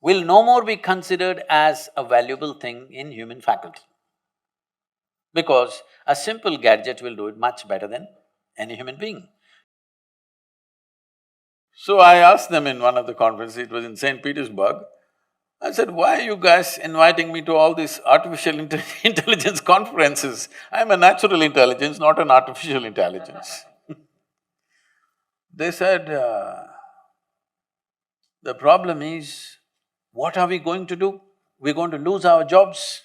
will no more be considered as a valuable thing in human faculty. Because a simple gadget will do it much better than any human being. So I asked them in one of the conferences, it was in St. Petersburg, I said, why are you guys inviting me to all these artificial intelligence conferences? I'm a natural intelligence, not an artificial intelligence. They said, the problem is, what are we going to do? We're going to lose our jobs.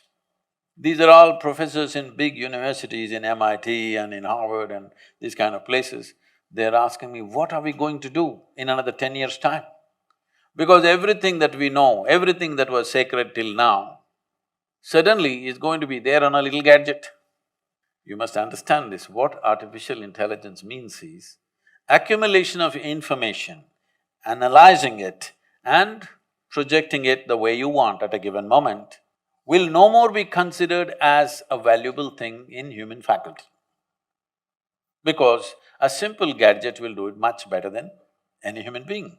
These are all professors in big universities in MIT and in Harvard and these kind of places. They're asking me, what are we going to do in another 10 years' time? Because everything that we know, everything that was sacred till now, suddenly is going to be there on a little gadget. You must understand this, what artificial intelligence means is accumulation of information, analyzing it and projecting it the way you want at a given moment will no more be considered as a valuable thing in human faculty. Because a simple gadget will do it much better than any human being.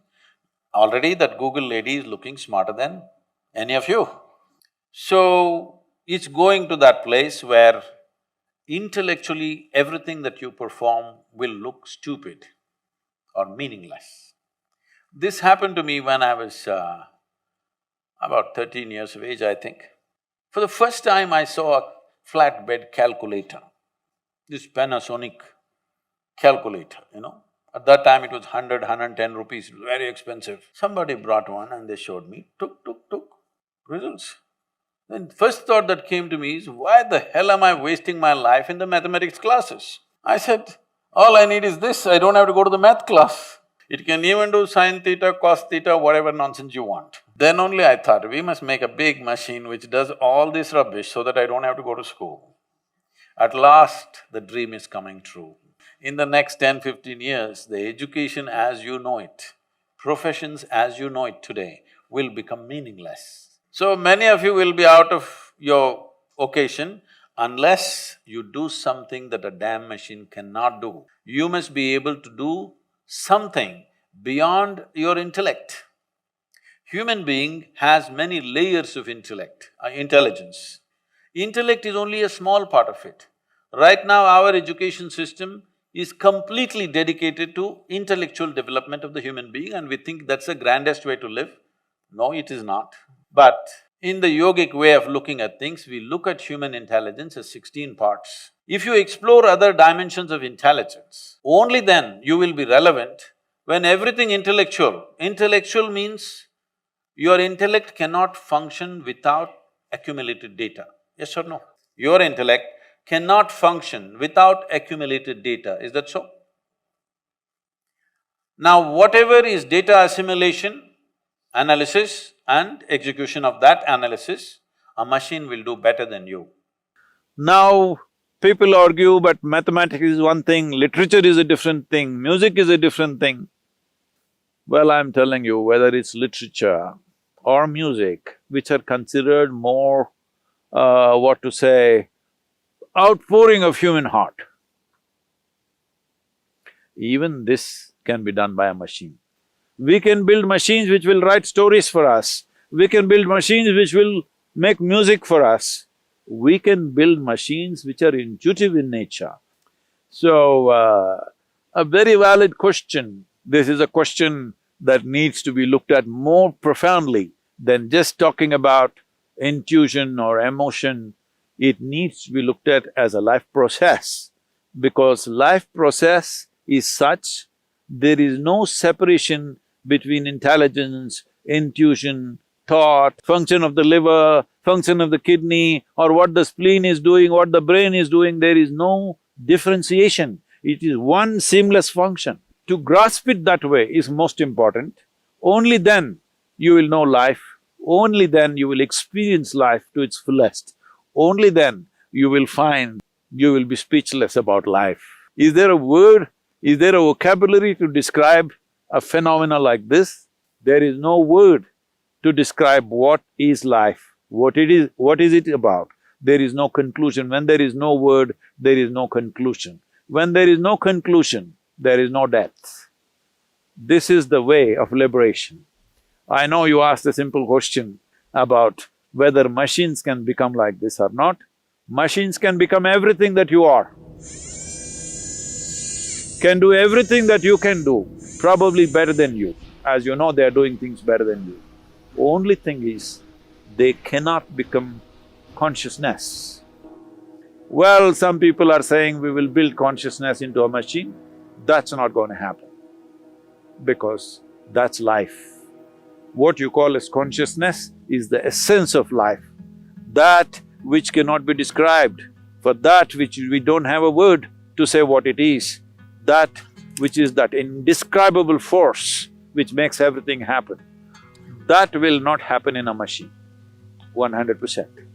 Already that Google lady is looking smarter than any of you. So, it's going to that place where intellectually everything that you perform will look stupid or meaningless. This happened to me when I was about 13 years of age, I think. For the first time I saw a flatbed calculator, this Panasonic calculator, At that time it was 110 rupees, very expensive. Somebody brought one and they showed me, tuk, results. Then first thought that came to me is, why the hell am I wasting my life in the mathematics classes? I said, all I need is this, I don't have to go to the math class. It can even do sin theta, cos theta, whatever nonsense you want. Then only I thought, we must make a big machine which does all this rubbish so that I don't have to go to school. At last, the dream is coming true. In the next 10-15 years, the education as you know it, professions as you know it today will become meaningless. So many of you will be out of your occasion unless you do something that a damn machine cannot do. You must be able to do something beyond your intellect. Human being has many layers of intelligence. Intellect is only a small part of it. Right now, our education system is completely dedicated to intellectual development of the human being and we think that's the grandest way to live. No, it is not. But in the yogic way of looking at things, we look at human intelligence as 16 parts. If you explore other dimensions of intelligence, only then you will be relevant when everything intellectual… Intellectual means your intellect cannot function without accumulated data, yes or no? Your intellect cannot function without accumulated data, is that so? Now, whatever is data assimilation, analysis and execution of that analysis, a machine will do better than you. Now, people argue, but mathematics is one thing, literature is a different thing, music is a different thing. Well, I'm telling you, whether it's literature or music, which are considered more, outpouring of human heart, even this can be done by a machine. We can build machines which will write stories for us, we can build machines which will make music for us, we can build machines which are intuitive in nature. So, a very valid question. This is a question that needs to be looked at more profoundly than just talking about intuition or emotion. It needs to be looked at as a life process, because life process is such, there is no separation between intelligence, intuition, thought, function of the liver, function of the kidney, or what the spleen is doing, what the brain is doing, there is no differentiation. It is one seamless function. To grasp it that way is most important. Only then you will know life, only then you will experience life to its fullest. Only then you will find you will be speechless about life. Is there a word, is there a vocabulary to describe a phenomena like this? There is no word to describe what is life, what is it about. There is no conclusion. When there is no word, there is no conclusion. When there is no conclusion, there is no death. This is the way of liberation. I know you asked a simple question about whether machines can become like this or not. Machines can become everything that you are, can do everything that you can do, probably better than you. As you know, they are doing things better than you. Only thing is, they cannot become consciousness. Well, some people are saying we will build consciousness into a machine. That's not going to happen, because that's life. What you call as consciousness is the essence of life, that which cannot be described, for that which we don't have a word to say what it is, that which is that indescribable force which makes everything happen. That will not happen in a machine, 100%.